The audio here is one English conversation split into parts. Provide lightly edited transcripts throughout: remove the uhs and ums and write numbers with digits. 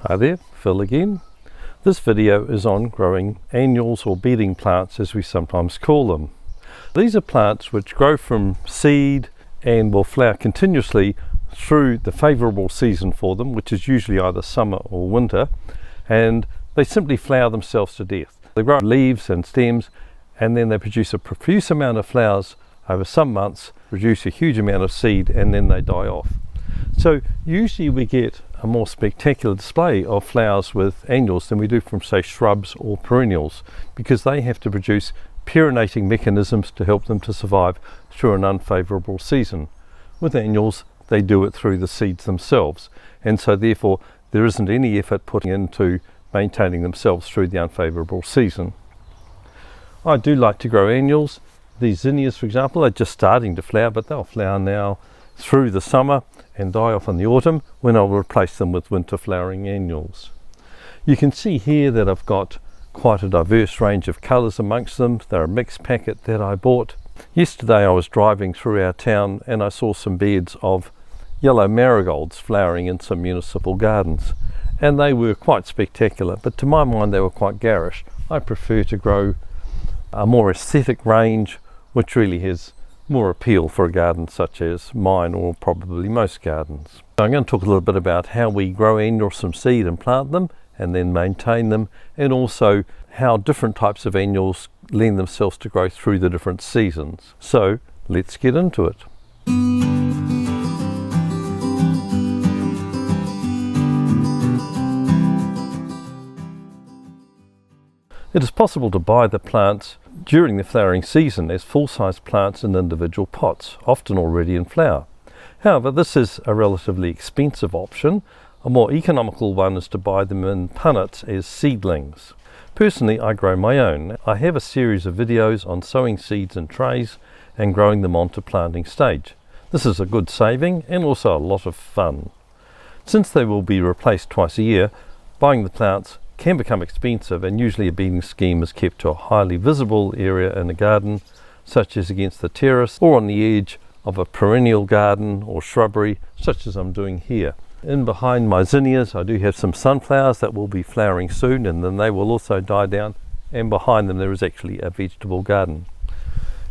Hi there, Phil again. This video is on growing annuals or bedding plants, as we sometimes call them. These are plants which grow from seed and will flower continuously through the favourable season for them, which is usually either summer or winter, and they simply flower themselves to death. They grow leaves and stems, and then they produce a profuse amount of flowers over some months, produce a huge amount of seed, and then they die off. So usually we get a more spectacular display of flowers with annuals than we do from, say, shrubs or perennials, because they have to produce purinating mechanisms to help them to survive through an unfavourable season. With annuals, they do it through the seeds themselves, and so therefore there isn't any effort put into maintaining themselves through the unfavourable season. I do like to grow annuals. These zinnias, for example, are just starting to flower, but they'll flower now through the summer and die off in the autumn, when I'll replace them with winter flowering annuals. You can see here that I've got quite a diverse range of colours amongst them. They're a mixed packet that I bought. Yesterday I was driving through our town and I saw some beds of yellow marigolds flowering in some municipal gardens, and they were quite spectacular, but to my mind they were quite garish. I prefer to grow a more aesthetic range which really has more appeal for a garden such as mine, or probably most gardens. So I'm going to talk a little bit about how we grow annuals from seed and plant them and then maintain them, and also how different types of annuals lend themselves to grow through the different seasons. So let's get into it. It is possible to buy the plants during the flowering season as full-size plants in individual pots, often already in flower. However, this is a relatively expensive option. A more economical one is to buy them in punnets as seedlings. Personally, I grow my own. I have a series of videos on sowing seeds in trays and growing them onto planting stage. This is a good saving and also a lot of fun. Since they will be replaced twice a year, buying the plants can become expensive, and usually a bedding scheme is kept to a highly visible area in a garden, such as against the terrace or on the edge of a perennial garden or shrubbery, such as I'm doing here. In behind my zinnias I do have some sunflowers that will be flowering soon, and then they will also die down, and behind them there is actually a vegetable garden.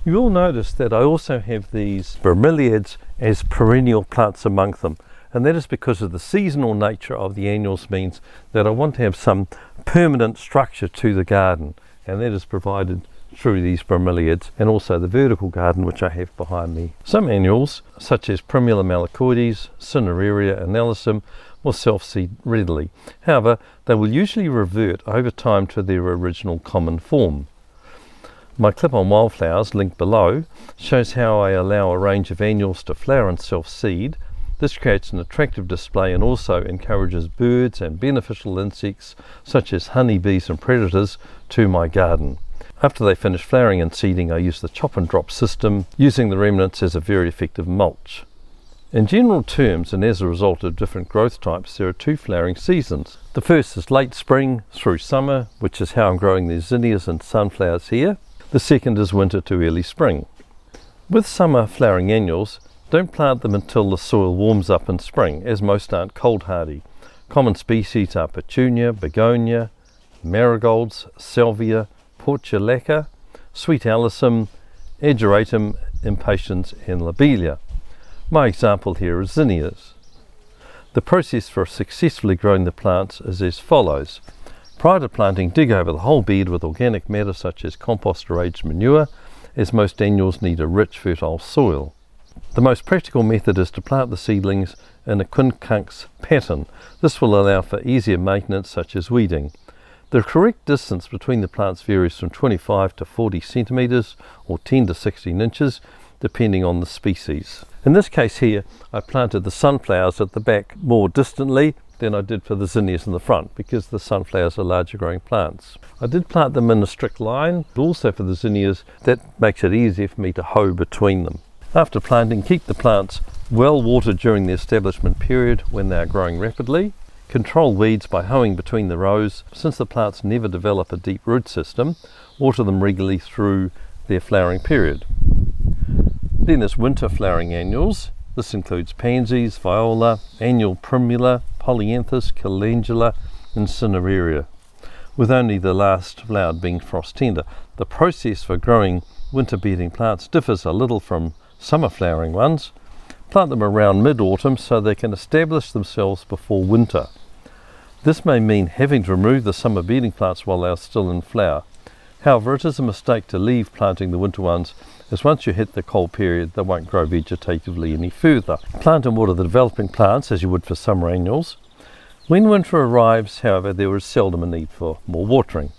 You will notice that I also have these bromeliads as perennial plants among them, and that is because of the seasonal nature of the annuals means that I want to have some permanent structure to the garden, and that is provided through these bromeliads and also the vertical garden which I have behind me. Some annuals, such as Primula malacoides, Cineraria and Alyssum, will self-seed readily. However, they will usually revert over time to their original common form. My clip on wildflowers, linked below, shows how I allow a range of annuals to flower and self-seed. This creates an attractive display and also encourages birds and beneficial insects such as honeybees and predators to my garden. After they finish flowering and seeding, I use the chop and drop system, using the remnants as a very effective mulch. In general terms, and as a result of different growth types, there are two flowering seasons. The first is late spring through summer, which is how I'm growing these zinnias and sunflowers here. The second is winter to early spring. With summer flowering annuals, don't plant them until the soil warms up in spring, as most aren't cold hardy. Common species are petunia, begonia, marigolds, salvia, portulaca, sweet alyssum, ageratum, impatiens and lobelia. My example here is zinnias. The process for successfully growing the plants is as follows. Prior to planting, dig over the whole bed with organic matter such as compost or aged manure, as most annuals need a rich, fertile soil. The most practical method is to plant the seedlings in a quincunx pattern. This will allow for easier maintenance such as weeding. The correct distance between the plants varies from 25 to 40 centimetres or 10 to 16 inches depending on the species. In this case here, I planted the sunflowers at the back more distantly than I did for the zinnias in the front, because the sunflowers are larger growing plants. I did plant them in a strict line, but also for the zinnias that makes it easier for me to hoe between them. After planting, keep the plants well watered during the establishment period when they are growing rapidly. Control weeds by hoeing between the rows. Since the plants never develop a deep root system, water them regularly through their flowering period. Then there's winter flowering annuals. This includes pansies, viola, annual primula, Polyanthus, Calendula and Cineraria, with only the last flower being frost tender. The process for growing winter bedding plants differs a little from summer flowering ones. Plant them around mid-autumn so they can establish themselves before winter. This may mean having to remove the summer bedding plants while they are still in flower. However, it is a mistake to leave planting the winter ones, as once you hit the cold period they won't grow vegetatively any further. Plant and water the developing plants as you would for summer annuals. When winter arrives, however, there is seldom a need for more watering.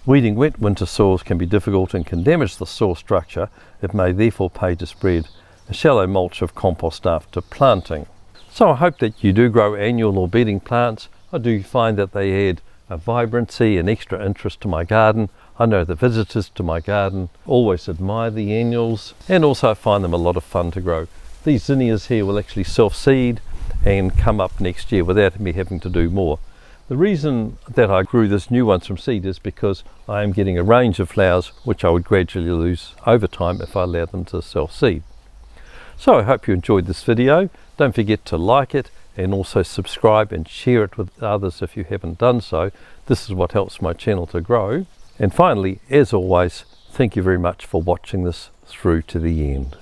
Weeding wet winter soils can be difficult and can damage the soil structure. It may therefore pay to spread a shallow mulch of compost after planting. So I hope that you do grow annual or bedding plants. I do find that they add a vibrancy and extra interest to my garden. I know the visitors to my garden always admire the annuals, and also I find them a lot of fun to grow. These zinnias here will actually self-seed and come up next year without me having to do more. The reason that I grew this new ones from seed is because I am getting a range of flowers which I would gradually lose over time if I allowed them to self-seed. So I hope you enjoyed this video. Don't forget to like it and also subscribe and share it with others if you haven't done so. This is what helps my channel to grow. And finally, as always, thank you very much for watching this through to the end.